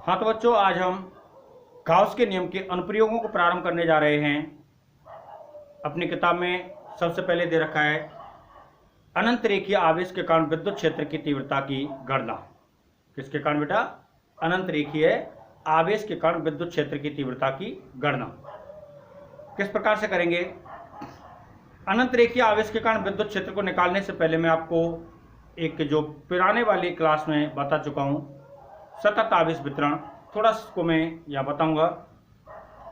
हाँ तो बच्चों, आज हम गाउस के नियम के अनुप्रयोगों को प्रारंभ करने जा रहे हैं। अपनी किताब में सबसे पहले दे रखा है अनंत रेखीय आवेश के कारण विद्युत क्षेत्र की तीव्रता की गणना। किसके कारण बेटा? अनंत रेखीय आवेश के कारण विद्युत क्षेत्र की तीव्रता की गणना किस प्रकार से करेंगे? अनंत रेखीय आवेश के कारण विद्युत क्षेत्र को निकालने से पहले मैं आपको एक जो पुराने वाली क्लास में बता चुका हूं सतत आवेश वितरण, थोड़ा इसको मैं यहाँ बताऊंगा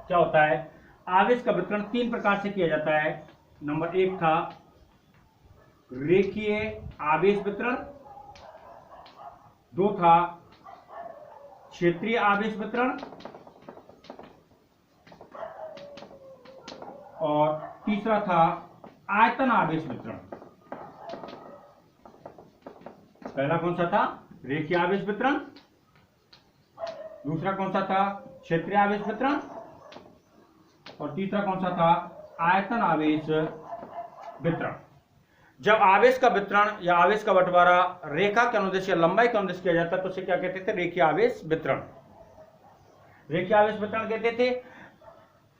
क्या होता है। आवेश का वितरण तीन प्रकार से किया जाता है। नंबर एक था रेखीय आवेश वितरण, दो था क्षेत्रीय आवेश वितरण और तीसरा था आयतन आवेश वितरण। पहला कौन सा था? रेखीय आवेश वितरण। दूसरा कौन सा था? क्षेत्रीय आवेश वितरण। और तीसरा कौन सा था? आयतन आवेश वितरण। जब आवेश का वितरण या आवेश का बंटवारा रेखा के अनुदेश या लंबाई के अनुदेश किया जाता है तो उसे क्या कहते थे? रेखीय आवेश वितरण। रेखीय आवेश वितरण कहते थे।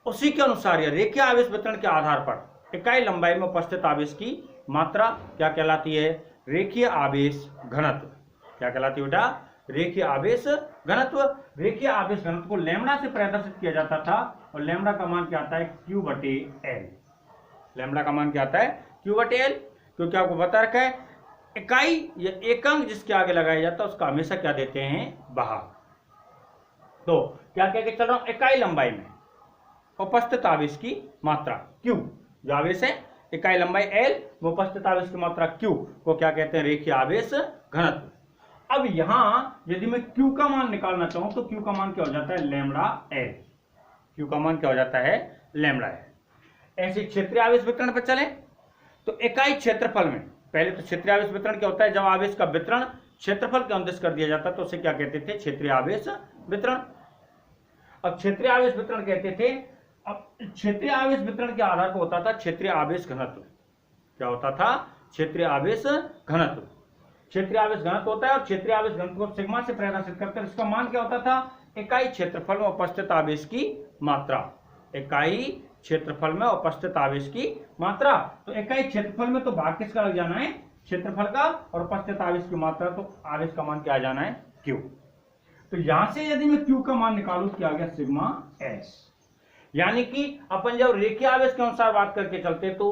उसी के अनुसार या रेखीय आवेश वितरण के आधार पर इकाई लंबाई में उपस्थित आवेश की मात्रा क्या कहलाती है? रेखीय आवेश घनत्व। क्या कहलाती है बेटा? रेखीय आवेश घनत्व। रेखीय आवेश घनत्व को लैम्बडा से प्रदर्शित किया जाता था और लैम्बडा का मान क्या आता है? Q/L। लैम्बडा का मान क्या आता है? Q/L। क्योंकि आपको बता रखा है इकाई या एकंक जिसके आगे लगाया जाता है उसका हमेशा क्या देते हैं? भाग। तो क्या कह के चल रहा हूं? इकाई लंबाई में उपस्थित आवेश की मात्रा Q, जो आवेश है इकाई लंबाई L में उपस्थित आवेश की मात्रा Q को क्या कहते हैं? रेखीय आवेश घनत्व। अब यहां यदि मैं Q का मान निकालना चाहूं तो Q का मान क्या हो जाता है? Lambda L। Q का मान क्या हो जाता है? Lambda L। ऐसे क्षेत्रीय आवेश वितरण पर चले तो इकाई क्षेत्रफल में, पहले तो क्षेत्रीय आवेश वितरण क्या होता है? जब आवेश का वितरण क्षेत्रफल के अनुदेश कर दिया जाता तो उसे क्या कहते थे? क्षेत्रीय आवेश वितरण। अब क्षेत्रीय आवेश वितरण कहते थे। अब क्षेत्रीय आवेश वितरण के आधार पर होता था क्षेत्रीय आवेश घनत्व। क्या होता था? क्षेत्रीय आवेश घनत्व। क्षेत्रीय आवेश घनत्व होता है और क्षेत्रीय आवेश घनत्व को सिग्मा से परिभाषित करते हैं। इसका मान क्या होता था? इकाई क्षेत्रफल में उपस्थित आवेश की मात्रा। इकाई क्षेत्रफल में उपस्थित आवेश की मात्रा। तो इकाई क्षेत्रफल में तो भाग किसका लग जाना है? क्षेत्रफल का। और उपस्थित आवेश की मात्रा तो आवेश का मान क्या आ जाना है? Q। तो यहां से यदि मैं Q का मान निकालूं क्या आ गया? Sigma S। यानी कि अपन जब रेखीय आवेश के अनुसार बात करके चलते तो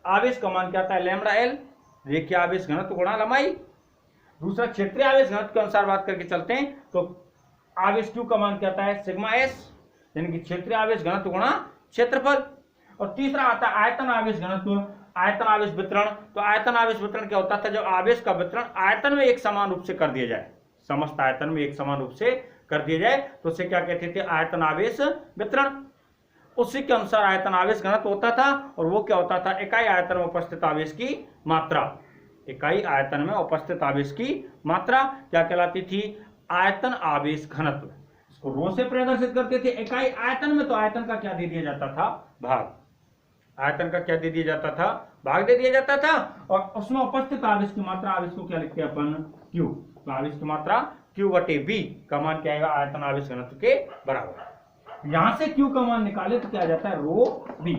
आवेश का मान क्या आता है? लैम्बडा L, रेखीय आवेश घनत्व गुणा लंबाई। दूसरा क्षेत्रीय आवेश घनत्व के अनुसार बात करके चलते हैं तो आवेश Q का मान क्या आता है? सिग्मा S, यानी कि क्षेत्रीय आवेश घनत्व गुणा क्षेत्रफल। और तीसरा आता है आयतन आवेश घनत्व, आयतन आवेश वितरण। तो आयतन आवेश वितरण क्या होता था? जब आवेश का वितरण आयतन में एक समान रूप से कर दिया जाए, समस्त आयतन में एक समान रूप से कर दिया जाए तो उसे क्या कहते थे? आयतन आवेश वितरण। उसी के अनुसार आयतन आवेश घनत्व होता था और वो क्या होता था? इकाई आयतन में उपस्थित आवेश की मात्रा। इकाई आयतन में उपस्थित आवेश की मात्रा क्या कहलाती थी? आयतन आवेश घनत्व। इसको रो से प्रदर्शित करते थे। इकाई आयतन में तो आयतन का क्या दे दिया जाता था? भाग। आयतन का क्या दे दिया जाता था? भाग दे दिया जाता था। और उसमें उपस्थित आवेश की मात्रा, आवेश को क्या लिखते हैं अपन? Q। तो आवेश की मात्रा Q/V का मान क्या आएगा? आयतन आवेश घनत्व के बराबर। यहां से Q का मान निकाले तो क्या आ जाता है? ρV।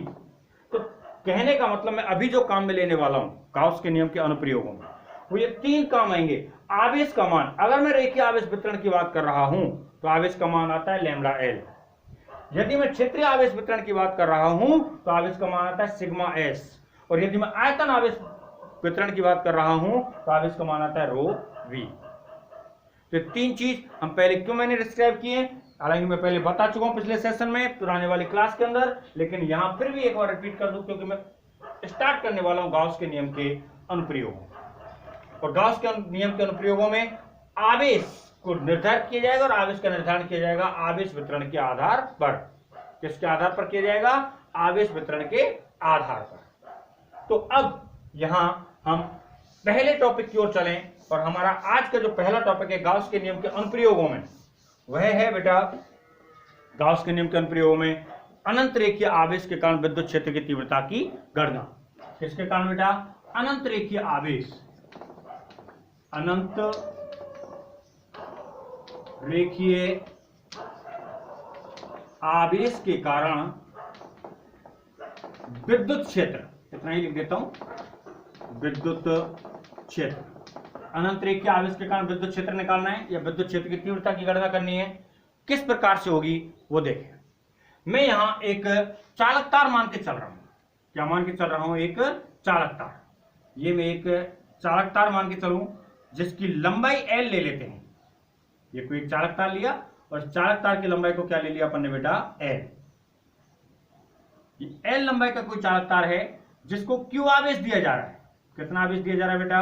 तो कहने का मतलब मैं अभी जो काम में लेने वाला हूं गाउस के नियम के अनुप्रयोगों में, वो ये तीन काम आएंगे। आवेश का मान, अगर मैं रेखीय आवेश वितरण की बात कर रहा हूं तो आवेश का मान आता है लैम्बडा L। यदि मैं क्षेत्रीय आवेश वितरण की बात कर रहा हूं तो आवेश का मान आता है सिग्मा S। और यदि मैं आयतन आवेश वितरण की बात कर रहा हूं तो आवेश का मान आता है ρV। तो तीन चीज हम पहले क्यों मैंने डिस्क्राइब किए, हालांकि मैं पहले बता चुका हूं पिछले सेशन में पुराने वाली क्लास के अंदर, लेकिन यहां फिर भी एक बार रिपीट कर दूं क्योंकि मैं स्टार्ट करने वाला हूं गाउस के नियम के अनुप्रयोग। और गाउस के नियम के अनुप्रयोगों में आवेश को निर्धारित किया जाएगा और आवेश का निर्धारण किया जाएगा आवेश वितरण के आधार पर। किसके आधार पर किया जाएगा? आवेश वितरण के आधार पर। तो अब यहां हम पहले टॉपिक की ओर चलें और हमारा आज का जो पहला टॉपिक है गाउस के नियम के अनुप्रयोगों में, वह है बेटा गाउस के नियम के अनुप्रयोगों में अनंत रेखीय आवेश के कारण विद्युत क्षेत्र की तीव्रता की गणना। किसके कारण बेटा? अनंत रेखीय आवेश, अनंत रेखीय आवेश के कारण विद्युत क्षेत्र, इतना ही लिख देता हूं, विद्युत क्षेत्र। अनंत रेखीय आवेश के कारण विद्युत क्षेत्र निकालना है या विद्युत क्षेत्र की तीव्रता की गणना करनी है। किस प्रकार से होगी वो देखें। मैं यहां एक चालक तार मान के चल रहा हूं। क्या मान के चल रहा हूं? एक चालक तार। ये मैं एक चालक तार मान के चलूं जिसकी लंबाई L ले लेते हैं। ये कोई चालक तार लिया और चालक तार की लंबाई को क्या ले लिया अपन ने बेटा? L। ये L लंबाई का कोई चालक तार है जिसको Q आवेश दिया जा रहा है। कितना आवेश दिया जा रहा है बेटा?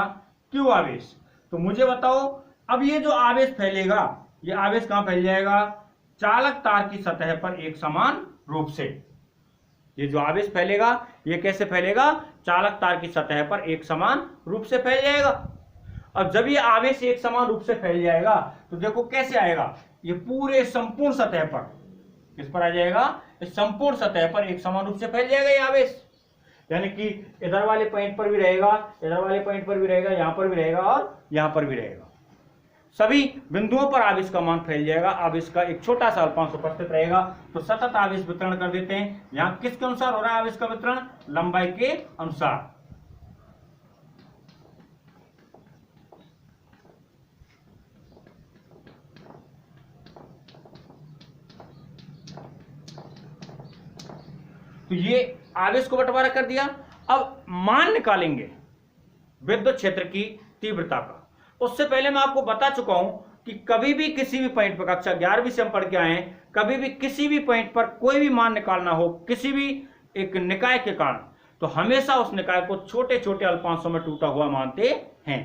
Q आवेश। तो मुझे बताओ, अब ये जो आवेश फैलेगा, ये आवेश कहां फैल जाएगा? चालक तार की सतह पर एक समान रूप से। ये जो आवेश फैलेगा ये कैसे फैलेगा? चालक तार की सतह पर एक समान रूप से फैल जाएगा। अब जब ये आवेश एक समान रूप से फैल जाएगा तो देखो कैसे आएगा, ये पूरे संपूर्ण सतह पर, किस पर आ जाएगा? इस संपूर्ण सतह पर एक समान रूप से फैल जाएगा ये आवेश। यानी कि इधर वाले पॉइंट पर भी रहेगा, इधर वाले पॉइंट पर भी रहेगा, यहां पर भी रहेगा और यहां पर भी रहेगा। सभी बिंदुओं पर आवेश का मान फैल जाएगा। आवेश का एक छोटा सा अल्पांश उपस्थित रहेगा। तो सतत आवेश वितरण कर देते हैं। यहां किसके अनुसार हो रहा है आवेश का वितरण? लंबाई के अनुसार। तो ये आवेश को बंटवारा कर दिया। अब मान निकालेंगे विद्युत क्षेत्र की तीव्रता का। उससे पहले मैं आपको बता चुका हूं कि कभी भी किसी भी पॉइंट पर, कक्षा 11वीं से हम पढ़ के आए हैं, कभी भी किसी भी पॉइंट पर कोई भी मान निकालना हो किसी भी एक निकाय के कारण, तो हमेशा उस निकाय को छोटे छोटे अल्पांशों में टूटा हुआ मानते हैं।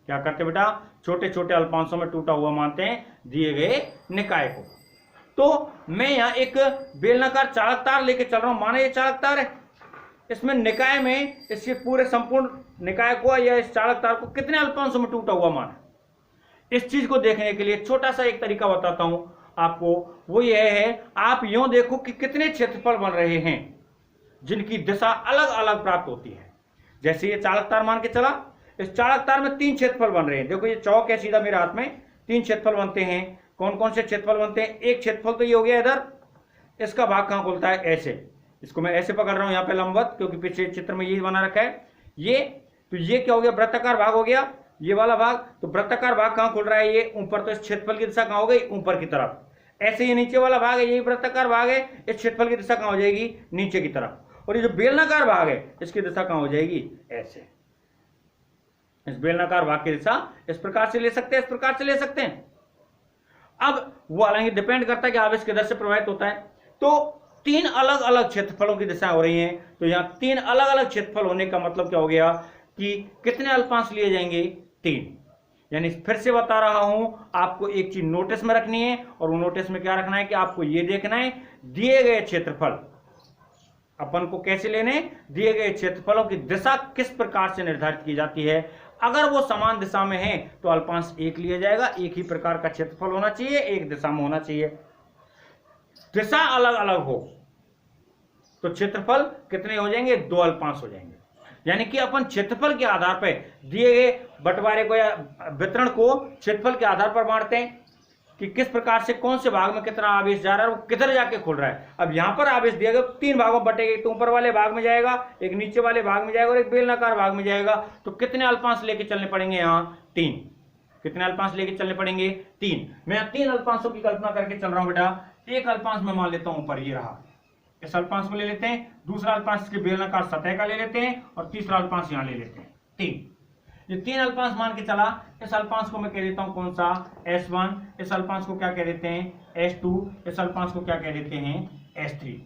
क्या करते बेटा? छोटे छोटे अल्पांशों में टूटा हुआ मानते हैं दिए गए निकाय को। तो मैं यहां एक बेलनाकार चालक तार लेके चल रहा हूं। माना ये चालक तार है, इसमें निकाय में इसके पूरे संपूर्ण निकाय को या इस चालक तार को कितने अल्पांशों में टूटा हुआ मान है। इस चीज को देखने के लिए छोटा सा एक तरीका बताता हूं आपको। वो यह है, आप यूं देखो कि कितने क्षेत्रफल बन रहे हैं जिनकी दिशा अलग अलग प्राप्त होती है। जैसे ये चालक तार मान के चला, इस चालक तार में 3 क्षेत्रफल बन रहे हैं। देखो ये चौक है सीधा मेरे हाथ में, 3 क्षेत्रफल बनते हैं। कौन कौन से क्षेत्रफल बनते हैं? एक क्षेत्रफल तो ये हो गया इधर, इसका भाग कहां खुलता है? ऐसे। इसको मैं ऐसे पकड़ रहा हूं यहां पे लंबवत, क्योंकि पिछले चित्र में ये बना रखा है ये। तो ये क्या हो गया? वृत्ताकार भाग हो गया, ये वाला भाग। तो वृत्ताकार भाग कहां खुल रहा है? ये ऊपर। तो इस क्षेत्रफल की दिशा कहां हो गई? ऊपर की तरफ। ऐसे ये नीचे वाला भाग है, यही वृत्ताकार भाग है, इस क्षेत्रफल की दिशा कहां हो जाएगी? नीचे की तरफ। और ये जो बेलनाकार भाग है इसकी दिशा कहां हो जाएगी? ऐसे। इस बेलनाकार भाग की दिशा इस प्रकार से ले सकते हैं, इस प्रकार से ले सकते हैं। अब वो हालांकि डिपेंड करता है कि आवेश किधर से प्रवाहित होता है। तो 3 अलग अलग क्षेत्रफलों की दिशा हो रही हैं। तो यहां 3 अलग अलग क्षेत्रफल होने का मतलब क्या हो गया कि कितने अल्पांश लिए जाएंगे? 3। यानी फिर से बता रहा हूं, आपको एक चीज नोटिस में रखनी है, और वो नोटिस में क्या रखना है कि आपको ये देखना है दिए गए क्षेत्रफल अपन को कैसे लेने, दिए गए क्षेत्रफलों की दिशा किस प्रकार से निर्धारित की जाती है। अगर वो समान दिशा में है तो अल्पांश 1 लिया जाएगा। एक ही प्रकार का क्षेत्रफल होना चाहिए, एक दिशा में होना चाहिए। दिशा अलग अलग हो तो क्षेत्रफल कितने हो जाएंगे? 2 अल्पांश हो जाएंगे। यानी कि अपन क्षेत्रफल के आधार पर दिए गए बंटवारे को या वितरण को क्षेत्रफल के आधार पर बांटते हैं कि किस प्रकार से कौन से भाग में कितना आवेश जा रहा है, वो किधर जाके खुल रहा है। अब यहां पर आवेश दिया गया 3 भागों में बटेगा, एक ऊपर वाले भाग में जाएगा, एक नीचे वाले भाग में जाएगा और एक बेलनाकार भाग में जाएगा। तो कितने अल्पांश लेके चलने पड़ेंगे? यहाँ 3। कितने अल्पांश लेके चलने पड़ेंगे? 3। मैं 3 अल्पांशों की कल्पना करके चल रहा हूं बेटा। एक अल्पांश में मान लेता हूं ऊपर, ये रहा, इस अल्पांश को ले लेते हैं। दूसरा अल्पांश इसके बेलनाकार सतह का ले लेते हैं और तीसरा अल्पांश यहां ले लेते हैं। 3। ये 3 अल्पांश मान के चला। इस अल्पांश को मैं कह देता हूं कौन सा? S1। इस अल्पांश को क्या कह देते हैं? S2। इस अल्पांश को क्या कह देते हैं? S3।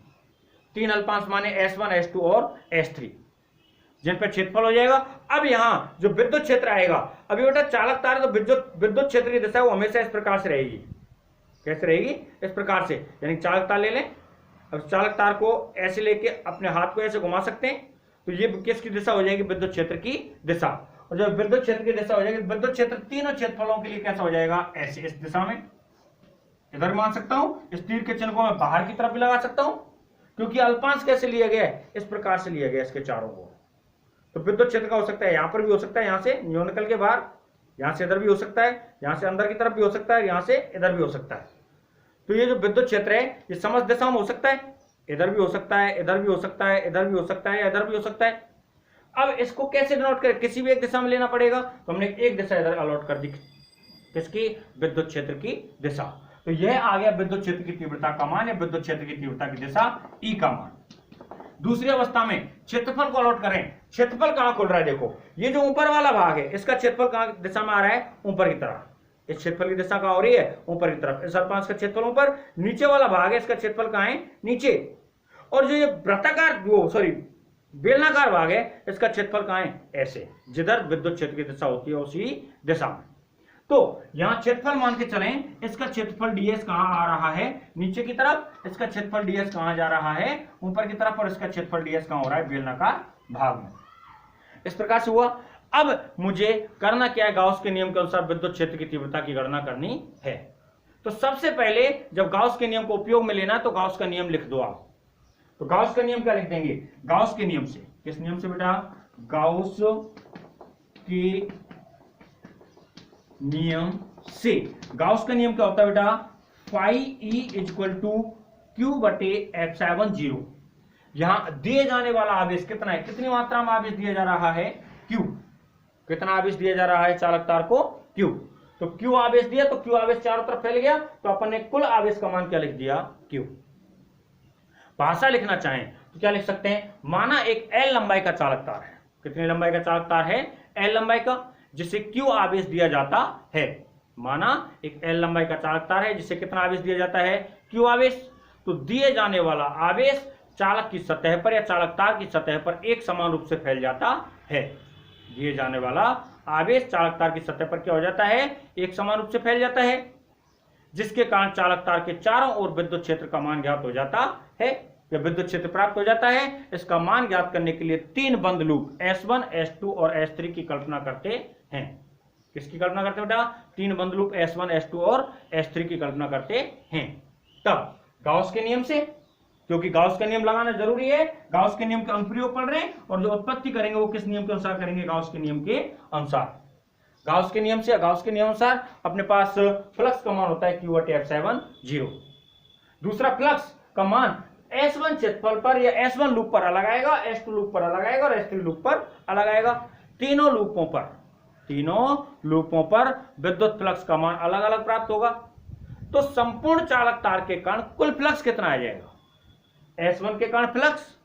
3 अल्पांश माने S1, S2 और S3, जिन पर क्षेत्रफल हो जाएगा। अब यहां जो विद्युत क्षेत्र आएगा, अभी बेटा चालक तार तो विद्युत क्षेत्र की दिशा वो हमेशा इस प्रकार से रहेगी। कैसे रहेगी? इस प्रकार से। यानी चालक तार ले लें। अब चालक तार को ऐसे लेके अपने हाथ को ऐसे घुमा सकते हैं, तो ये किसकी दिशा हो जाएगी? विद्युत क्षेत्र की दिशा। और जब विद्युत क्षेत्र की दिशा हो जाएगी, विद्युत क्षेत्र तीनों क्षेत्रफलों के लिए कैसा हो जाएगा? ऐसे, इस दिशा में। इधर मान सकता हूं, इस तीर के चिन्ह को मैं बाहर की तरफ भी लगा सकता हूं, क्योंकि अल्पांश कैसे लिया गया है? इस प्रकार से लिया गया इसके चारों को। तो विद्युत क्षेत्र का हो सकता है यहां पर भी हो सकता है, यहां से न्यून निकल के बाहर, यहां से इधर भी हो सकता है, यहां से अंदर की तरफ भी हो सकता है, यहां से इधर भी हो सकता है। तो ये जो विद्युत क्षेत्र है ये समस्त दिशा में हो सकता है, इधर भी हो सकता है, इधर भी हो सकता है, इधर भी हो सकता है, इधर भी हो सकता है। अब इसको कैसे डिनोट करें, किसी भी एक दिशा में लेना पड़ेगा, तो हमने एक दिशा इधर अलॉट कर दी, किसकी, विद्युत क्षेत्र की दिशा। तो यह आ गया विद्युत क्षेत्र की तीव्रता का मान या विद्युत क्षेत्र की तीव्रता की दिशा ई का मान। दूसरी अवस्था में क्षेत्रफल को अलॉट करें, क्षेत्रफल कहां खुल रहा है, देखो ये जो ऊपर वाला भाग है इसका क्षेत्रफल कहां दिशा में आ रहा है, ऊपर की तरफ, इस क्षेत्रफल की दिशा कहां हो रही है, ऊपर की तरफ, इस अल्पांश का क्षेत्रफल ऊपर, नीचे वाला भाग है इसका क्षेत्रफल कहां है, नीचे, और जो ये वृत्ताकार बेलनाकार भाग है इसका क्षेत्रफल कहां है, ऐसे, जिधर विद्युत क्षेत्र की दिशा होती है उसी दिशा में। तो यहां क्षेत्रफल मान के चलें, इसका क्षेत्रफल ds कहां आ रहा है, नीचे की तरफ, इसका क्षेत्रफल ds कहां जा रहा है, ऊपर की तरफ, और इसका क्षेत्रफल ds कहां हो रहा है, बेलनाकार भाग में। इस प्रकार से हुआ। अब मुझे करना क्या है, गाउस के नियम के अनुसार विद्युत क्षेत्र की तीव्रता की गणना करनी है। तो सबसे पहले जब गाउस के नियम को उपयोग में लेना तो गाउस का नियम लिख दो आप। तो गाउस का नियम क्या लिख देंगे, गाउस के नियम से, किस नियम से बेटा, गाउस के नियम से। गाउस का नियम क्या होता है बेटा, phi E equal to Q बटे एप्सिलॉन 0। यहां दिए जाने वाला आवेश कितना है, कितनी मात्रा में आवेश दिया जा रहा है, क्यू, कितना आवेश दिया जा रहा है चालक तार को, क्यू। तो क्यू आवेश दिया तो क्यू आवेश चारों तरफ फैल गया, तो अपन ने कुल आवेश का मान क्या लिख दिया, क्यू। भाषा लिखना चाहें तो क्या लिख सकते हैं, माना एक एल लंबाई का चालक तार है, कितनी लंबाई का चालक तार है, एल लंबाई का, जिसे क्यू आवेश दिया जाता है। माना एक एल लंबाई का चालक तार है जिसे कितना आवेश दिया जाता है, क्यू आवेश। तो दिए जाने वाला आवेश चालक की सतह पर या चालक तार की सतह पर एक समान रूप से फैल जाता है। दिए जाने वाला आवेश चालक तार की सतह पर क्या हो जाता है, एक समान रूप से फैल जाता है, जिसके कारण चालक तार के चारों ओर विद्युत क्षेत्र का मान ज्ञात हो जाता है या विद्युत क्षेत्र प्राप्त हो जाता है। इसका मान ज्ञात करने के लिए तीन बंद लूप S1, S2 और S3 की कल्पना करते हैं। किसकी कल्पना करते हैं बेटा, तीन बंद लूप S1, S2 और S3 की कल्पना करते हैं। तब गाउस के नियम से, क्योंकि गाउस का नियम लगाना जरूरी है, गाउस के नियम के अनुप्रयोग पढ़ रहे हैं, और जो उत्पत्ति करेंगे वो किस नियम के अनुसार करेंगे, गाउस के नियम के अनुसार। गाउस के नियम से, गाउस के नियम अनुसार अपने पास फ्लक्स का मान होता है Q बटे एप्सिलॉन 0। दूसरा फ्लक्स का मान S1 क्षेत्रफल पर या S1 लूप पर अलग आएगा, S2 लूप पर अलग आएगा और S3 लूप पर अलग आएगा। तीनों लूपों पर विद्युत फ्लक्स का मान अलग अलग प्राप्त होगा। तो संपूर्ण चालक तार के कारण कुल फ्लक्स कितना आ जाएगा, S1 के कारण फ्लक्स,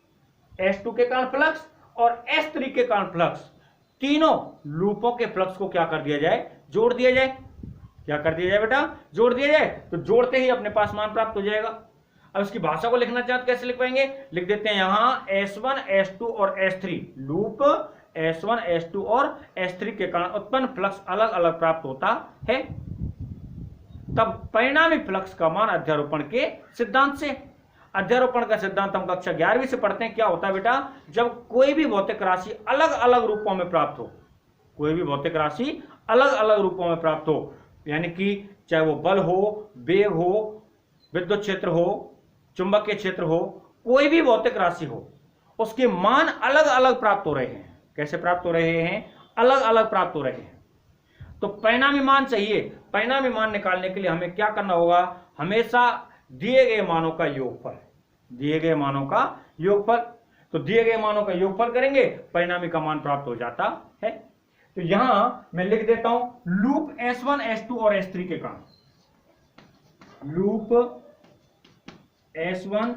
S2 के कारण फ्लक्स और S3 के कारण फ्लक्स, तीनों लूपों के फ्लक्स को क्या कर दिया जाए, जोड़ दिया जाए। क्या कर दिया जाए बेटा, जोड़ दिया जाए। तो जोड़ते ही अपने पास मान प्राप्त हो जाएगा। अब इसकी भाषा को लिखना चाहते कैसे लिख पाएंगे, लिख देते हैं यहां S1, S2 और S3 लूप S1, S2 और S3 के कारण उत्पन्न फ्लक्स अलग अलग प्राप्त होता है। तब परिणामी फ्लक्स का मान अध्यारोपण के सिद्धांत से। अध्यारोपण का सिद्धांत हम कक्षा 11वीं से पढ़ते हैं। क्या होता है बेटा, जब कोई भी भौतिक राशि अलग अलग रूपों में प्राप्त हो, कोई भी भौतिक राशि अलग अलग रूपों में प्राप्त हो, यानी कि चाहे वो बल हो, वेग हो, विद्युत क्षेत्र हो, चुंबकीय क्षेत्र हो, कोई भी भौतिक राशि हो, उसके मान अलग अलग प्राप्त हो रहे हैं। कैसे प्राप्त हो रहे हैं, अलग अलग प्राप्त हो रहे हैं। तो परिणामी मान चाहिए। परिणामी मान निकालने के लिए हमें क्या करना होगा, हमेशा दिए गए मानों का योगफल, दिए गए मानों का योगफल। तो दिए गए मानों का योगफल करेंगे, परिणामी का मान प्राप्त हो जाता है। तो यहां मैं लिख देता हूं लूप S1, S2 और S3 के कारण, लूप S1,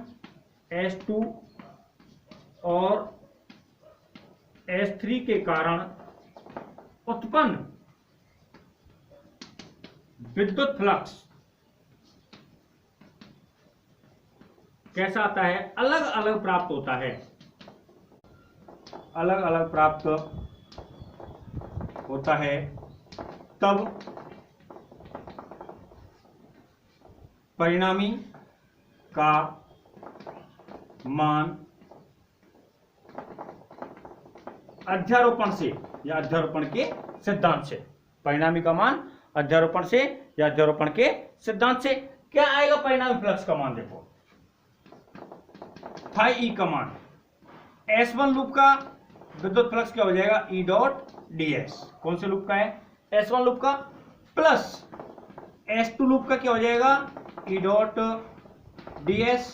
S2 और S3 के कारण उत्पन्न विद्युत फ्लक्स कैसा आता है, अलग अलग प्राप्त होता है, अलग अलग प्राप्त होता है। तब परिणामी का मान अध्यारोपण से या अध्यारोपण के सिद्धांत से, परिणामी का मान अध्यारोपण से या अध्यारोपण के सिद्धांत से। क्या आएगा परिणामी फ्लक्स का मान, देखो फाई ई का मान, S1 लूप का विद्युत फ्लक्स क्या हो जाएगा, E डॉट ds। कौन से लूप का है, S1 लूप का, प्लस S2 लूप का क्या हो जाएगा, ई dot D S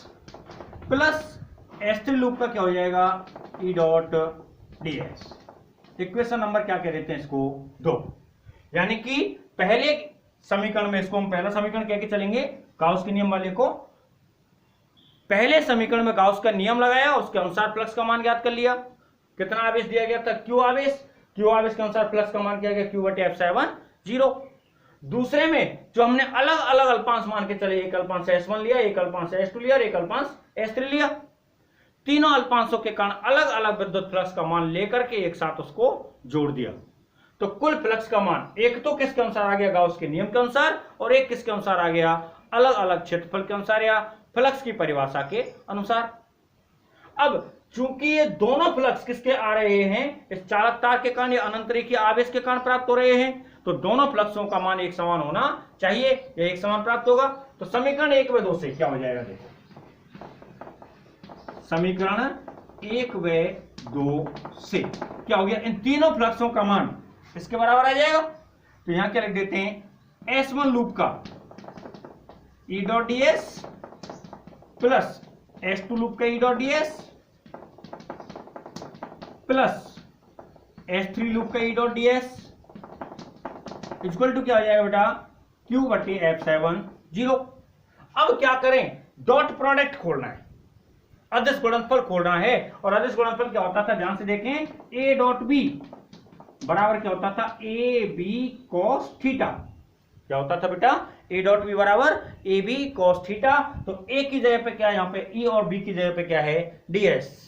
plus S3 loop का क्या हो जाएगा ई dot D S. Equation number क्या कह देते हैं इसको 2। यानी कि पहले समीकरण में इसको हम पहला समीकरण कह के चलेंगे गाउस के नियम वाले को। पहले समीकरण में गाउस का नियम लगाया, उसके अनुसार फ्लक्स का मान ज्ञात कर लिया। कितना आवेश दिया गया था क्यू आवेश, क्यू आवेश के अनुसार फ्लक्स का मान किया गया क्यू बटे एप्सिलॉन 0। दूसरे में जो हमने अलग अलग अल्पांश मान के चले, एक अल्पांश S1 लिया, एक अल्पांश S2 लिया और एक अल्पांश S3 लिया। तीनों अल्पांशों के कारण अलग अलग विद्युत फ्लक्स का मान लेकर के एक साथ उसको जोड़ दिया। तो कुल फ्लक्स का मान एक तो किसके अनुसार आ गया गाउस के नियम के अनुसार, और एक किसके अनुसार आ गया अलग अलग क्षेत्रफल के अनुसार या फ्लक्स की परिभाषा के अनुसार। अब चूंकि ये दोनों फ्लक्स किसके आ रहे हैं, इस चालक तार के कारण या अनंत रेखीय आवेश के कारण प्राप्त हो रहे हैं, तो दोनों फ्लक्सों का मान एक समान होना चाहिए, या एक समान प्राप्त होगा। तो समीकरण 1 व 2 से क्या हो जाएगा, देखो समीकरण 1 व 2 से क्या हो गया, इन तीनों फ्लक्सों का मान इसके बराबर आ जाएगा। तो यहां क्या लिख देते हैं, S1 लूप का E dot D S plus S2 loop का E dot D S plus S3 loop का E dot D S equal to क्या हो जाएगा बेटा, क्यू बटे एप्सिलॉन 0। अब क्या करें, डॉट प्रोडक्ट खोलना है, अदिश गुणनफल खोलना है। और अदिश गुणनफल क्या होता था, ध्यान से देखें, ए डॉट बी बराबर क्या होता था, ए बी कॉस थीटा। क्या होता था बेटा, ए डॉट बी बराबर ए बी कॉस थीटा। तो ए की जगह पे क्या है, यहां पे ई और बी की जगह पे क्या है, डी एस।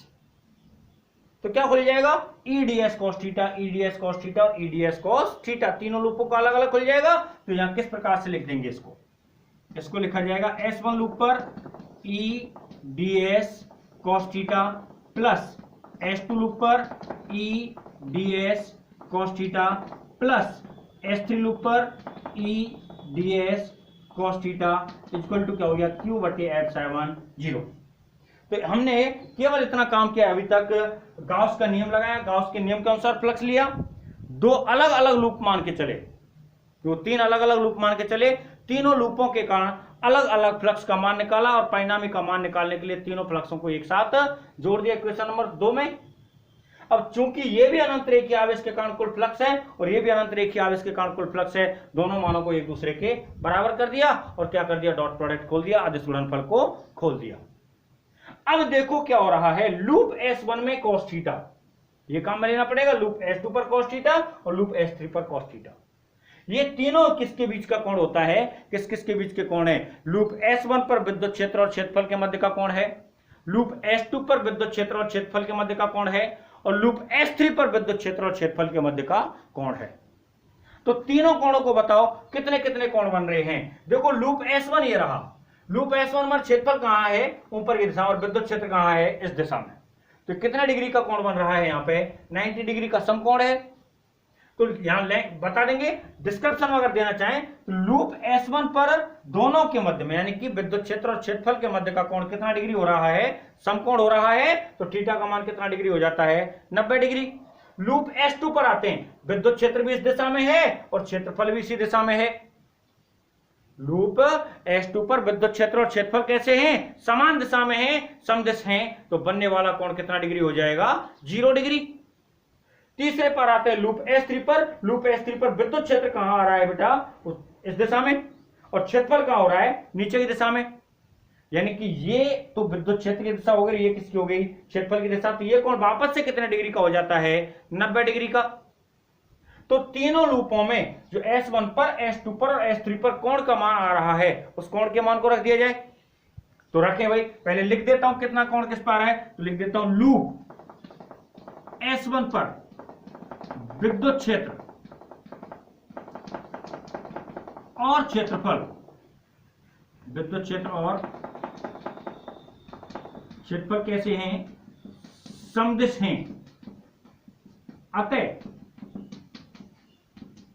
तो क्या खुल जाएगा, E D S cos theta, E D S cos theta और E D S cos theta, तीनों लूपों का अलग अलग खुल जाएगा। तो यहां किस प्रकार से लिख देंगे इसको, इसको लिखा जाएगा S1 लूप पर E D S cos theta plus S2 loop पर E D S cos theta plus S3 loop पर E D S cos theta equal to क्या हो गया, क्यू बटे एप्सिलॉन 0। तो हमने केवल इतना काम किया अभी तक, गाउस का नियम लगाया, गाउस के नियम के अनुसार फ्लक्स लिया, दो अलग अलग लूप मान के चले, जो तीन अलग अलग लूप मान के चले, तीनों लूपों के कारण अलग अलग फ्लक्स का मान निकाला और परिणामी का मान निकालने के लिए तीनों फ्लक्सों को एक साथ जोड़ दिया इक्वेशन नंबर 2 में। अब चूंकि ये भी अनंत रेखीय आवेश के कारण कुल फ्लक्स है और ये भी अनंत रेखीय आवेश के कारण कुल फ्लक्स है, दोनों मानों को एक दूसरे के बराबर कर दिया और क्या कर दिया, डॉट प्रोडक्ट खोल दिया, अदिश गुणनफल को खोल दिया। अब देखो क्या हो रहा है, लूप S1 में cos थीटा, ये काम में लेना पड़ेगा, लूप S2 पर cos थीटा और लूप S3 पर cos थीटा। ये तीनों किसके बीच का कोण होता है, किस किस के बीच के कोण है, लूप S1 पर विद्युत क्षेत्र और क्षेत्रफल के मध्य का कोण है, लूप S2 पर विद्युत क्षेत्र और क्षेत्रफल के मध्य का कोण है, और लूप S3 पर विद्युत क्षेत्र और क्षेत्रफल के मध्य का कोण है। तो तीनों कोणों को बताओ कितने कितने कोण बन रहे हैं। देखो लूप S1 ये रहा, लूप S1 में क्षेत्रफल कहां है, ऊपर की दिशा, और विद्युत क्षेत्र कहां है, इस दिशा में। तो कितना डिग्री का कोण बन रहा है, यहां पे 90 डिग्री का समकोण है। तो यहां बता देंगे, डिस्क्रिप्शन में अगर देना चाहें तो लूप S1 पर दोनों के मध्य में, यानी कि विद्युत क्षेत्र और क्षेत्रफल के मध्य का कोण कितना डिग्री हो रहा है, समकोण हो रहा है। तो थीटा का मान कितना डिग्री हो जाता है, 90 डिग्री। लूप S2 पर आते हैं, विद्युत क्षेत्र भी इस दिशा में है और क्षेत्रफल भी इसी दिशा में है। लूप S2 पर विद्युत क्षेत्र और क्षेत्रफल कैसे हैं, समान दिशा में हैं, समदिश हैं, तो बनने वाला कोण कितना डिग्री हो जाएगा, 0 डिग्री। तीसरे पर आते हैं लूप S3 पर, लूप S3 पर विद्युत क्षेत्र कहां आ रहा है बेटा, इस दिशा में, और क्षेत्रफल कहां हो रहा है, नीचे की दिशा में। यानी कि ये तो विद्युत क्षेत्र की दिशा हो गई, ये किसकी हो गई, क्षेत्रफल की दिशा। तो ये कोण वापस से कितने डिग्री का हो जाता है, 90 डिग्री का। तो तीनों लूपों में जो S1 पर, S2 पर और S3 पर कोण का मान आ रहा है, उस कोण के मान को रख दिया जाए। तो रखें भाई, पहले लिख देता हूं कितना कोण किस पर आ रहा है, तो लिख देता हूं लूप S1 पर विद्युत क्षेत्र और क्षेत्रफल, विद्युत क्षेत्र और क्षेत्रफल कैसे हैं, समदिश हैं, अतः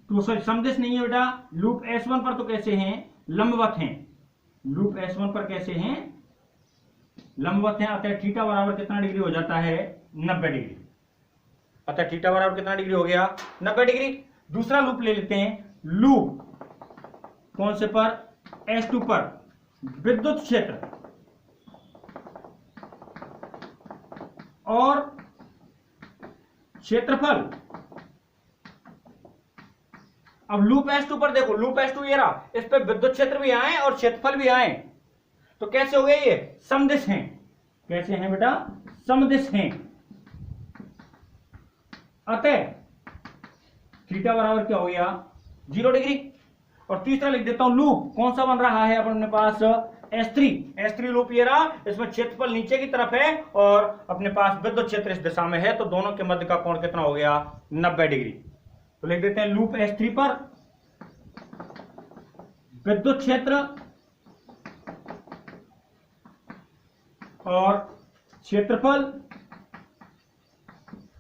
तो सॉरी समदिश नहीं है बेटा, लूप S1 पर तो कैसे हैं, लंबवत हैं, लूप S1 पर कैसे हैं, लंबवत हैं। अतः थीटा बराबर कितना डिग्री हो जाता है, 90 डिग्री। अतः थीटा बराबर कितना डिग्री हो गया, 90 डिग्री। दूसरा लूप ले लेते हैं, लूप कौन से पर, S2 पर, विद्युत क्षेत्र और क्षेत्रफल। अब लूप S2 पर देखो, लूप S2 ये रहा, इस पे विद्युत क्षेत्र भी आए और क्षेत्रफल भी आए, तो कैसे हो गए ये? समदिश हैं। कैसे हैं बेटा? समदिश हैं। अतः थीटा बराबर क्या हो गया? 0 डिग्री। और तीसरा लिख देता हूं, लूप कौन सा बन रहा है अपने पास? S3 लूप ये रहा, इसमें क्षेत्रफल नीचे की तरफ है और अपने पास विद्युत क्षेत्र इस दिशा में है, तो दोनों के मध्य का कोण कितना हो गया? 90 डिग्री। तो लिख देते हैं लूप S3 पर विद्युत क्षेत्र और क्षेत्रफल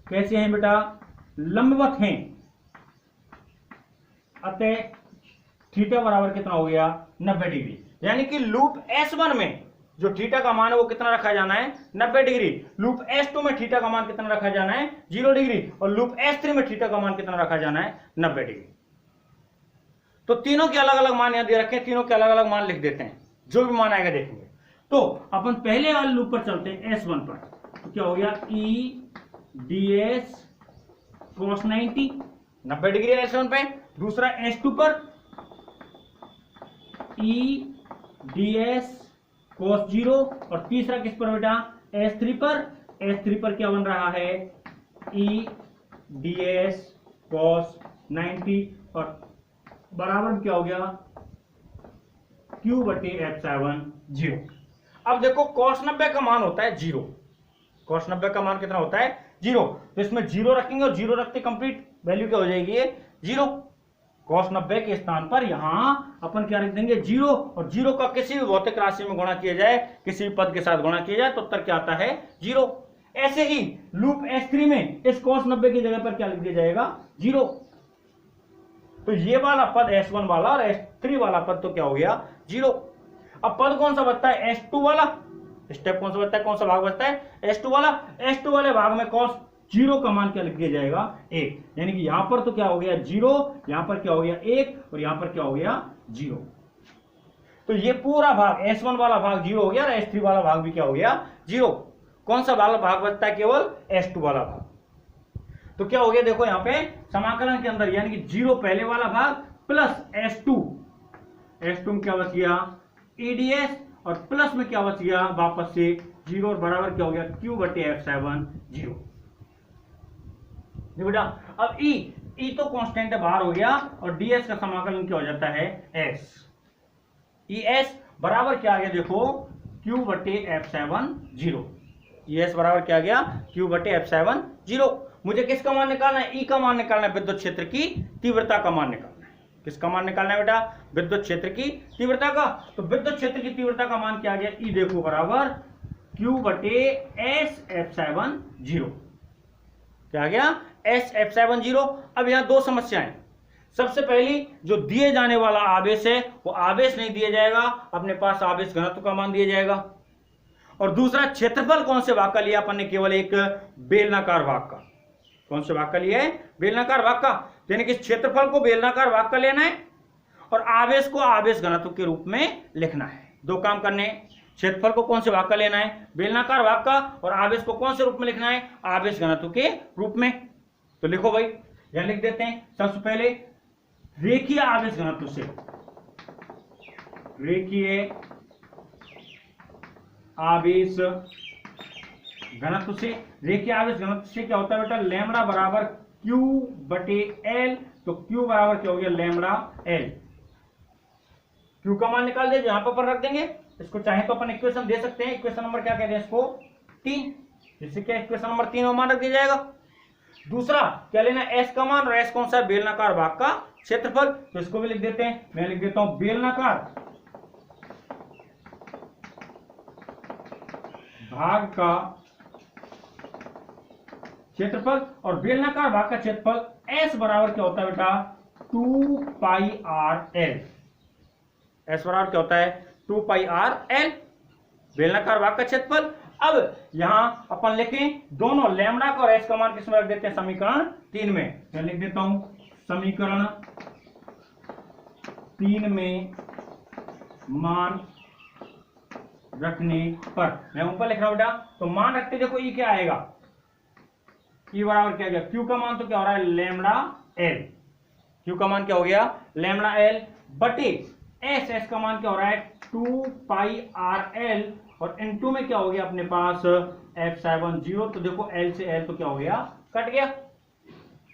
कैसे हैं बेटा? लंबवत हैं। अतः थीटा बराबर कितना हो गया? 90 डिग्री। यानी कि लूप S1 में जो थीटा का मान है वो कितना रखा जाना है? 90 डिग्री। लूप S2 में थीटा का मान कितना रखा जाना है? 0 डिग्री। और लूप S3 में थीटा का मान कितना रखा जाना है? 90 डिग्री। तो तीनों के अलग अलग मान यहां दे रखे हैं, तीनों के अलग अलग मान लिख देते हैं, जो भी मान आएगा देखेंगे। तो अपन पहले वाले लूप पर चलते हैं, S1 पर। तो क्या हो गया? E ds cos 90 डिग्री है S1 पे। दूसरा S2 पर E ds cos 0। और तीसरा किस पर बेटा? S3 पर। S3 पर क्या बन रहा है? E ds cos 90 और बराबर क्या हो गया? Q/F7 0। अब देखो cos 90 का मान होता है 0। cos 90 का मान कितना होता है? 0। तो इसमें 0 रखेंगे और 0 रखते कंप्लीट वैल्यू क्या हो जाएगी? ये 0। cos 90 के स्थान पर यहां अपन क्या रख देंगे? 0। और 0 का किसी भी भौतिक राशि में गुणा किया जाए, किसी भी पद के साथ गुणा किया जाए, तो उत्तर क्या आता है? 0। ऐसे ही लूप S3 में इस cos 90 की जगह पर क्या लिख दिया जाएगा? 0। तो ये वाला पद S1 वाला और S3 वाला पद तो क्या हो गया? 0। अब पद कौन सा बचता है? S2 वाला। स्टेप कौन सा बचता है? कौन सा भाग बचता है? S2 वाला। S2 वाले भाग में cos 0 का मान क्या लिख दिया जाएगा? 1। यानी कि यहां पर तो क्या हो गया? 0। यहां पर क्या हो गया? 1। और यहां पर क्या हो गया? 0। तो ये पूरा भाग S1 वाला भाग 0 हो गया और S3 वाला भाग भी क्या हो गया? 0। कौन सा वाला भाग बचता है? केवल S2 वाला भाग। तो क्या हो गया? देखो यहां पे समाकलन के अंदर, यानी कि 0 पहले वाला भाग प्लस S2 में क्या बच गया? EDS। और प्लस में क्या बच गया? वापस से 0। और बराबर क्या हो गया? Q/F7 0। बेटा अब E तो कांस्टेंट है, बाहर हो गया, और DS का समाकलन क्या हो जाता है? S। ES बराबर क्या आ गया? देखो Q/F7 0। ES बराबर क्या आ गया? Q/F7 0। मुझे किसका मान निकालना है? E का मान निकालना है, विद्युत क्षेत्र की तीव्रता का मान निकालना है। किसका मान निकालना है बेटा? विद्युत क्षेत्र की तीव्रता का। तो विद्युत क्षेत्र की तीव्रता का मान क्या आ गया? E देखो बराबर Q/SF7 0। क्या आ गया? SF7 0। अब यहां दो समस्याएं। सबसे पहली, जो दिए जाने वाला आवेश है वो आवेश नहीं दिया जाएगा, अपने पास आवेश घनत्व का मान दिया जाएगा। और दूसरा, क्षेत्रफल कौन से भाग का लिया अपन ने? केवल एक बेलनाकार भाग का। कौन से भाग का लिया है? बेलनाकार भाग का। यानी कि क्षेत्रफल को बेलनाकार भाग का लेना है और आवेश को आवेश घनत्व के रूप में लिखना है। दो काम करने हैं। क्षेत्रफल को कौन से भाग का लेना है? बेलनाकार भाग का। और आवेश को कौन से रूप में लिखना है? आवेश घनत्व के रूप में। तो लिखो भाई, यहां लिख देते हैं। सबसे पहले रेखीय आवेश घनत्व से, रेखीय आवेश घनत्व से, रेखीय आवेश घनत्व से क्या होता है बेटा? लैम्बडा बराबर Q/L। तो Q बराबर क्या हो गया? Lambda L। Q का मान निकाल दे, यहां पर रख देंगे। इसको चाहे तो अपन इक्वेशन दे सकते हैं। इक्वेशन नंबर क्या कहते हैं इसको? 3। जिससे क्या इक्वेशन नंबर 3 में मान रख दिया जाएगा। दूसरा क्या लेना? S का मान, और S कौन सा है? बेलनाकार भाग का क्षेत्रफल। तो इसको भी लिख देते हैं। मैं लिख देता हूं बेलनाकार भाग का क्षेत्रफल। और बेलनाकार भाग का क्षेत्रफल S बराबर क्या होता है बेटा? 2πrl। S बराबर क्या होता है? 2πrl, बेलनाकार भाग का क्षेत्रफल। अब यहां अपन लिखें दोनों लैम्बडा का और S का मान किसमें रख देते हैं? समीकरण 3 में। मैं लिख देता हूं समीकरण 3 में मान रखने पर, मैं ऊपर लिख रहा हूं बेटा, तो मान रखते देखो ई क्या आएगा, ई बराबर क्या गया, क्यू का मान तो क्या हो रहा है लैम्डा एल, क्यू का मान क्या हो गया लैम्डा एल बटे एस, एस का मान क्या हो रहा है 2 पाई आर एल, और इनटू में क्या हो गया अपने पास F70, तो देखो एल से एल तो क्या हो गया कट गया,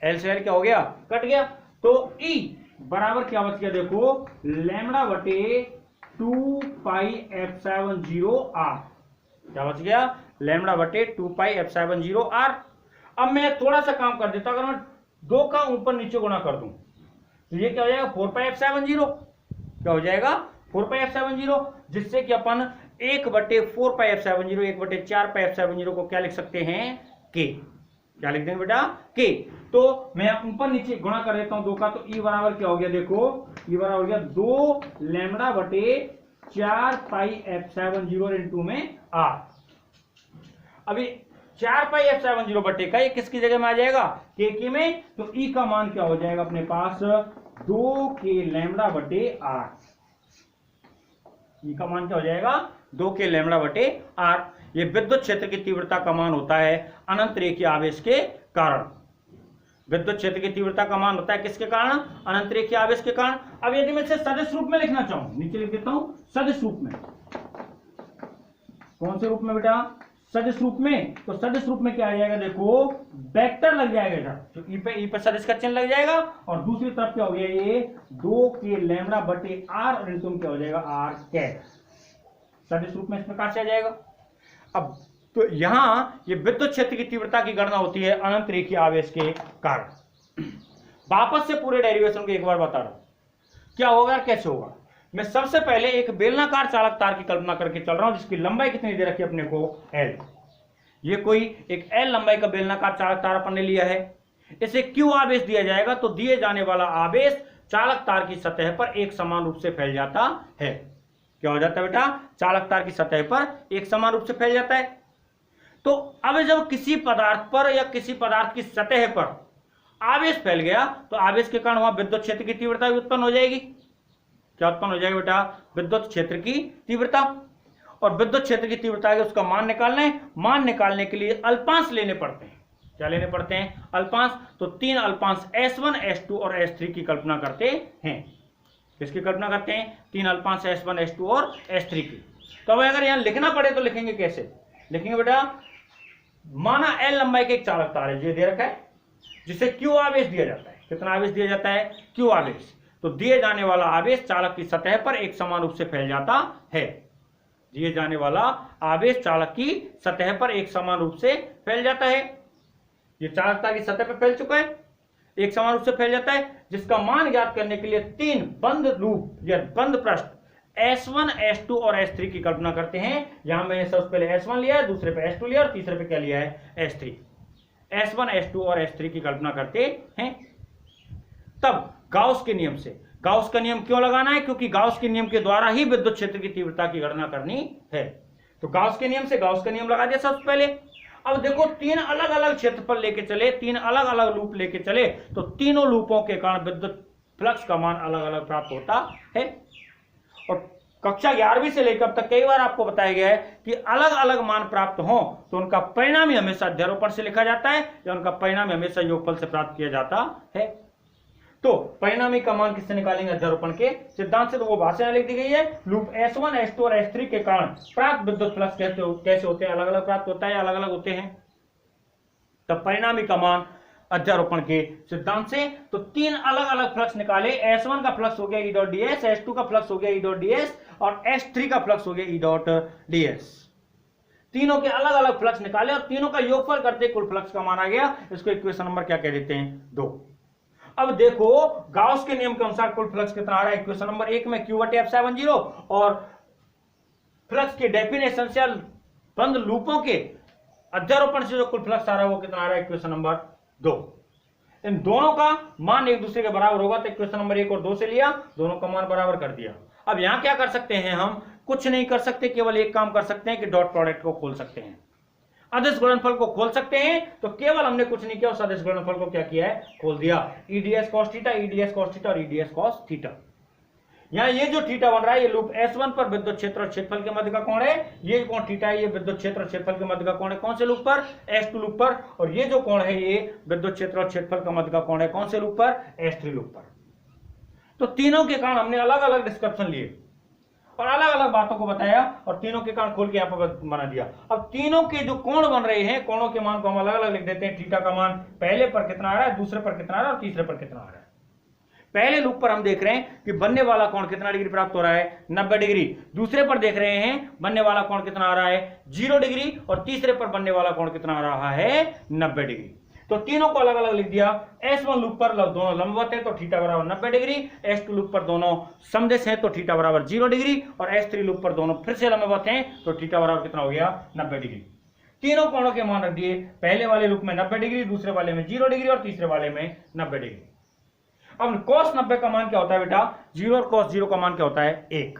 एल से एल क्या हो गया कट गया, तो ई बराबर क्या बच गया देखो लैम्डा बटे 2 पाई F70 आर, क्या बच गया लैम्डा बटे 2 पाई F70 आर। अब मैं थोड़ा सा काम कर देता, अगर मैं 2 का ऊपर नीचे गुणा कर दूं तो ये क्या हो जाएगा 4 पाई F70, क्या हो जाएगा 4 पाई F70, जिससे कि अपन 1 बटे 4 पाई F70 1 बटे 4 पाई F70 को क्या लिख सकते हैं के, क्या लिख देंगे बेटा के, तो मैं ऊपर नीचे गुणा कर देता हूं 2 का, तो ई बराबर क्या हो गया देखो, ई बराबर हो गया 2 लैम्डा बटे 4 पाई F70 इनटू में आर। अभी 4 पाई F70 बटे का ये किसकी जगह में आ जाएगा के में, तो ई का मान क्या हो जाएगा अपने पास 2 के लैम्डा बटे आर, ई का मान क्या हो जाएगा 2 के लैम्डा बटे आर। ये विद्युत क्षेत्र की तीव्रता का मान होता है अनंत रेखीय आवेश के कारण, विद्युत क्षेत्र की तीव्रता का मान होता है किसके कारण अनंत रेखीय आवेश के कारण। अब यदि मैं इसे सदिश रूप में लिखना चाहूं, नीचे लिख देता हूं सदिश रूप में, कौन से रूप में बेटा सदिश रूप में, तो सदिश रूप में क्या आ जाएगा देखो वेक्टर लग जाएगा, तो ई पे सदिश का चिन्ह लग जाएगा, और दूसरी तरफ क्या हो गया ये 2 के लैम्डा बटे आर, और इनटू क्या हो जाएगा आर कैप, सदिश रूप में इस प्रकार से आ जाएगा। अब तो यहां ये विद्युत क्षेत्र की तीव्रता की गणना होती है अनंत रेखीय आवेश के कारण। वापस से पूरे डेरिवेशन को एक बार बता रहा हूं क्या होगा कैसे होगा। मैं सबसे पहले एक बेलनाकार चालक तार की कल्पना करके चल रहा हूं, जिसकी लंबाई कितनी दे रखी है अपने को L, ये कोई एक L लंबाई का बेलनाकार चालक तार अपन ने लिया है, इसे Q आवेश दिया जाएगा, तो दिए जाने वाला आवेश चालक तार की सतह पर एक समान रूप से फैल जाता है। क्या हो जाता है बेटा चालक तार की सतह पर एक समान रूप से फैल जाता है। तो अब जब किसी पदार्थ पर या किसी पदार्थ की सतह पर आवेश फैल गया, तो आवेश के कारण वहां विद्युत क्षेत्र की तीव्रता भी उत्पन्न हो जाएगी। क्या उत्पन्न हो जाएगी बेटा विद्युत क्षेत्र की तीव्रता, और विद्युत क्षेत्र की तीव्रता है उसका मान निकालना है, मान निकालने के लिए अल्पांश लेने पड़ते हैं। क्या लेने पड़ते हैं अल्पांश, तो 3 अल्पांश S1 S2 और S3 की कल्पना करते हैं। किसकी कल्पना करते हैं 3 अल्पांश S1 S2 और S3 की। तो अब अगर यहां लिखना पड़े तो लिखेंगे कैसे, लिखेंगे बेटा माना L लंबाई का एक चालक तार है, जो दे रखा है, जिसे Q आवेश दिया जाता है। कितना आवेश दिया जाता है Q आवेश, तो दिए जाने वाला आवेश चालक की सतह पर एक समान रूप से फैल जाता है। दिए जाने वाला आवेश चालक की सतह पर एक समान रूप से फैल जाता है। ये चालक तार की सतह पर फैल चुका है, एक समान रूप से फैल जाता है, जिसका मान ज्ञात करने के लिए 3 बंद लूप या बंद पृष्ठ S1 S2 और S3 की कल्पना करते हैं। यहां मैंने सबसे पहले S1 लिया है, दूसरे पे S2 लिया और तीसरे पे क्या लिया है S3। S1 S2 और S3 की कल्पना करते हैं। तब गाउस के नियम से, गाउस का नियम क्यों लगाना है, क्योंकि गाउस के नियम के द्वारा ही विद्युत क्षेत्र की तीव्रता की गणना करनी है। तो गाउस के नियम से गाउस का नियम लगा दिया सबसे पहले। अब देखो 3 अलग अलग क्षेत्रफल लेके चले, 3 अलग अलग लूप लेके चले, तो तीनों लूपों के कारण विद्युत फ्लक्स का मान अलग अलग प्राप्त होता है। और कक्षा 11वीं से लेकर अब तक कई बार आपको बताया गया है कि अलग अलग मान प्राप्त हो तो उनका परिणाम ही हमेशा अध्यारोपण से लिखा जाता है, या उनका परिणाम हमेशा योगफल से प्राप्त किया जाता है। तो परिणामी का मान किससे निकालेंगे अध्यारोपण के सिद्धांत से, तो वो भाषा लिख दी गई है। लूप S1 S2 और S3 के कारण प्राप्त विद्युत फ्लक्स कैसे होते हैं, अलग अलग प्राप्त होता है, अलग अलग होते हैं। तब परिणामी का मान अध्यारोपण के सिद्धांत से, तो 3 अलग अलग फ्लक्स निकाले। S1 का फ्लक्स हो गया E डॉट ds, S2 का फ्लक्स हो गया E डॉट ds और S3 का फ्लक्स हो गया E डॉट ds। तीनों के अलग अलग फ्लक्स निकाले और तीनों का योगफल करते कुल फ्लक्स का मान आ गया। इसको इक्वेशन नंबर क्या कह देते हैं 2। अब देखो गाउस के नियम के अनुसार कुल फ्लक्स कितना आ रहा है इक्वेशन नंबर 1 में Q/F70, और फ्लक्स के डेफिनेशन से बंद लूपों के अध्यारोपण से जो कुल फ्लक्स आ रहा है वो कितना आ रहा है इक्वेशन नंबर 2। इन दोनों का मान एक दूसरे के बराबर होगा, तो इक्वेशन नंबर 1 और 2 से लिया, दोनों का मान बराबर कर दिया। अब यहां क्या कर सकते हैं, हम कुछ नहीं कर सकते, केवल एक काम कर सकते हैं कि डॉट प्रोडक्ट को खोल सकते हैं, अदिश गुणनफल को खोल सकते हैं। तो केवल हमने कुछ नहीं किया, उस अदिश गुणनफल को क्या किया है खोल दिया। EDS cos theta, EDS cos theta और EDS cos थीटा। यहाँ ये जो थीटा बन रहा है ये लूप S1 पर विद्युत क्षेत्र और क्षेत्रफल के मध्य का कोण है, ये कोण थीटा है, ये विद्युत क्षेत्र और क्षेत्रफल के मध्य का कोण है कौन से लूप पर, S2 लूप पर, और ये जो कोण है ये विद्युत क्षेत्र और क्षेत्रफल का मध्य का कोण है कौन से लूप पर, S3 लूप पर। तो तीनों के कारण हमने अलग अलग डिस्क्रिप्शन लिए और अलग अलग बातों को बताया और तीनों के कारण खोल के यहाँ पर बना दिया। अब तीनों के जो कोण बन रहे हैं, कोणों के मान को हम अलग अलग लिख देते हैं। थीटा का मान पहले पर कितना आ रहा है, दूसरे पर कितना आ रहा है और तीसरे पर कितना आ रहा है। पहले लूप पर हम देख रहे हैं कि बनने वाला कोण कितना डिग्री प्राप्त हो रहा है, 90 डिग्री। दूसरे पर देख रहे हैं बनने वाला कोण कितना आ रहा है, 0 डिग्री, और तीसरे पर बनने वाला कोण कितना आ रहा है, 90 डिग्री। तो तीनों को अलग अलग लिख दिया। S1 लूप पर दोनों लंबवत है तो थीटा बराबर 90 डिग्री, S2 लूप पर दोनों समदेश है तो थीटा बराबर 0 डिग्री, और S3 लूप पर दोनों फिर से लंबवत हैं तो थीटा बराबर कितना हो गया, 90 डिग्री। तीनों कोणों के मान रख दिए, पहले वाले लूप में 90 डिग्री, दूसरे वाले में 0 डिग्री और तीसरे वाले में 90 डिग्री। अब cos 90 का मान क्या होता है बेटा, 0, और cos 0 का मान क्या होता है, 1।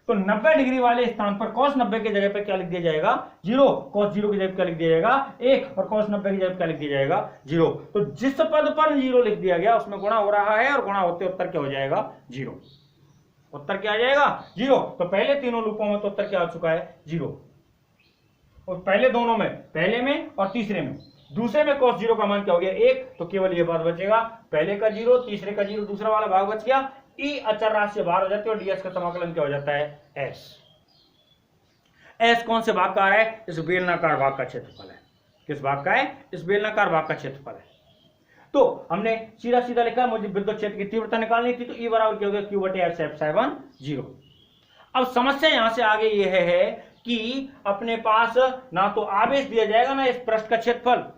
तो 90 डिग्री वाले स्थान पर cos 90 की जगह पे क्या लिख दिया जाएगा, 0, cos 0 की जगह पे क्या लिख दिया जाएगा, 1, और cos 90 की जगह पे क्या लिख दिया जाएगा, 0। तो जिस पद पर 0 लिख दिया गया उसमें गुणा हो रहा है, और गुणा होते उत्तर क्या हो जाएगा, 0। उत्तर क्या आ जाएगा, 0। तो पहले तीनों लूपों में तो उत्तर क्या आ चुका है, 0। और पहले दोनों में, पहले में और तीसरे में। दूसरे में cos 0 का मान क्या हो गया, 1, तो केवल ये बात बचेगा, पहले का 0, तीसरे का 0, दूसरा वाला भाग बच गया। E अचर राशि से बाहर हो जाती है और ds का समाकलन क्या हो जाता है, s। s कौन से भाग का आ रहा है, इस बेलनाकार भाग का क्षेत्रफल है। किस भाग का है, इस बेलनाकार भाग का क्षेत्रफल है। तो हमने सीधा सीधा लिखा, मुझे विद्युत क्षेत्र की तीव्रता निकालनी थी, तो E बराबर क्या हो गया, Q/F7 0। अब समस्या यहां से आगे यह है कि अपने पास ना तो आवेश दिया जाएगा ना इस पृष्ठ का क्षेत्रफल,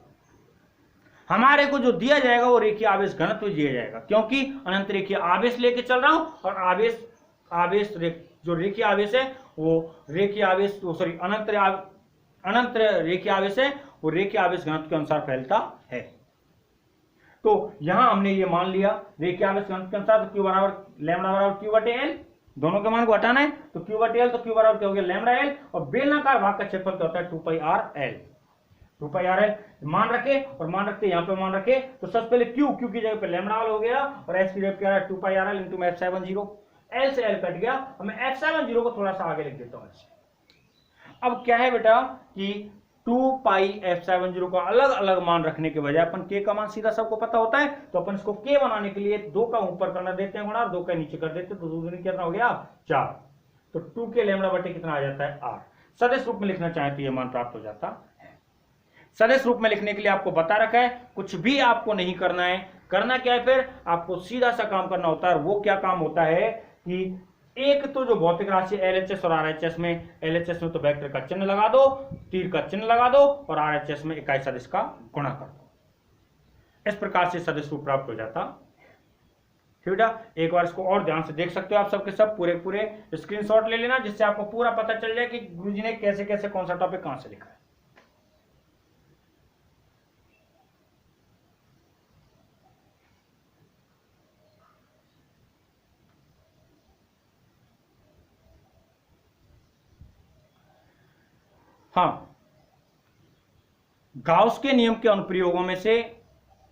हमारे को जो दिया जाएगा वो रेखीय आवेश घनत्व दिया जाएगा, क्योंकि अनंत रेखीय आवेश लेके चल रहा हूं, और जो रेखीय आवेश है वो रेखीय आवेश, सॉरी अनंत रेखीय आवेश है वो रेखीय आवेश घनत्व के अनुसार फैलता है। तो यहां हमने ये मान लिया रेखीय आवेश घनत्व के अनुसार, तो Q बराबर लैम्डा बराबर Q/L, दोनों के मान को हटाना है तो Q/L, तो Q बराबर क्या हो गया, λL, और बेलनाकार भाग का क्षेत्रफल क्या होता है, 2πRL। 2πRL मान रखे, और मान रखते यहाँ पे मान रखे, तो सबसे पहले Q की जगह पे λL हो गया, और S की जगह क्या है, 2πRL इंटू में F70। L से L कट गया, और मैं F70 को थोड़ा सा आगे लिख देता हूं। अब क्या है बेटा कि 2πF70 का अलग अलग मान रखने के बजाय अपन K का मान सीधा सबको पता होता है, तो अपन इसको K बनाने के लिए 2 का ऊपर करना देते हैं गुणा, और 2 का नीचे कर देते हैं, तो 2 दूनी कितना हो गया, 4। तो 2 के लैम्डा बटे कितना आ जाता है, R। सदिश रूप में लिखना चाहे तो यह मान प्राप्त हो जाता है। सदिश रूप में लिखने के लिए आपको बता रखा है, कुछ भी आपको नहीं करना है। करना क्या है, फिर आपको सीधा सा काम करना होता है। वो क्या काम होता है कि एक तो जो भौतिक राशि LHS और RHS में, LHS में तो वेक्टर का चिन्ह लगा दो, तीर का चिन्ह लगा दो, और RHS में इकाई सदिश का गुणा कर दो। इस प्रकार से सदिश रूप प्राप्त हो जाता। ठीक है, एक बार इसको और ध्यान से देख सकते हो आप सबके सब, पूरे स्क्रीनशॉट ले लेना, जिससे आपको पूरा पता चल जाए कि गुरुजी ने कैसे कैसे कौन सा टॉपिक कहां से लिखा है। हाँ, गाउस के नियम के अनुप्रयोगों में से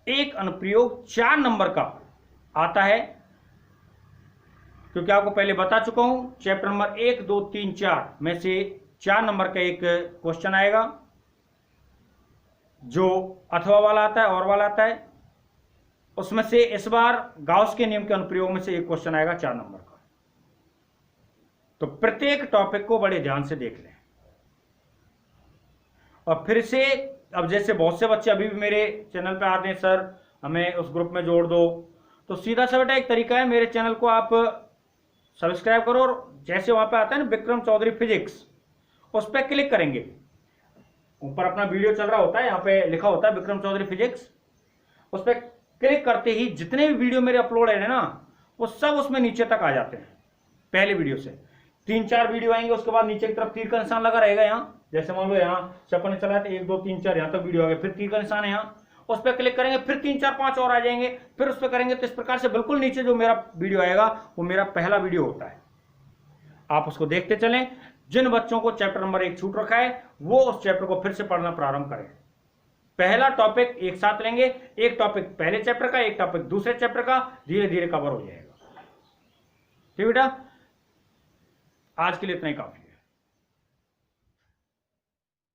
एक अनुप्रयोग 4 नंबर का आता है, क्योंकि आपको पहले बता चुका हूं चैप्टर नंबर 1, 2, 3, 4 में से 4 नंबर का एक क्वेश्चन आएगा, जो अथवा वाला आता है और वाला आता है। उसमें से इस बार गाउस के नियम के अनुप्रयोग में से एक क्वेश्चन आएगा 4 नंबर का। तो प्रत्येक टॉपिक को बड़े ध्यान से देख लें। और फिर से, अब जैसे बहुत से बच्चे अभी भी मेरे चैनल पे आते हैं, सर हमें उस ग्रुप में जोड़ दो, तो सीधा सा बेटा एक तरीका है, मेरे चैनल को आप सब्सक्राइब करो, और जैसे वहां पे आता है ना विक्रम चौधरी फिजिक्स, उस पर क्लिक करेंगे, ऊपर अपना वीडियो चल रहा होता है, यहाँ पे लिखा होता है विक्रम चौधरी फिजिक्स। उस पर क्लिक करते ही जितने भी वीडियो मेरे अपलोड है ना, वो सब उसमें नीचे तक आ जाते हैं। पहले वीडियो से 3-4 वीडियो आएंगे, उसके बाद नीचे की तरफ तीर का निशान लगा रहेगा। यहाँ जैसे मान लो यहाँ से अपन ने चलाया था 1, 2, 3, 4, यहाँ तक वीडियो आ गया, फिर तीर का निशान है यहाँ, उस पर क्लिक करेंगे, फिर 3, 4, 5 और आ जाएंगे, फिर उस पर करेंगे, तो इस प्रकार से बिल्कुल नीचे जो मेरा वीडियो आएगा वो मेरा पहला वीडियो होता है। आप उसको देखते चलें। जिन बच्चों को चैप्टर नंबर 1 छूट रखा है वो उस चैप्टर को फिर से पढ़ना प्रारंभ करें। पहला टॉपिक एक साथ लेंगे, एक टॉपिक पहले चैप्टर का, एक टॉपिक दूसरे चैप्टर का, धीरे धीरे कवर हो जाएगा। ठीक बेटा, आज के लिए इतना ही काफी है।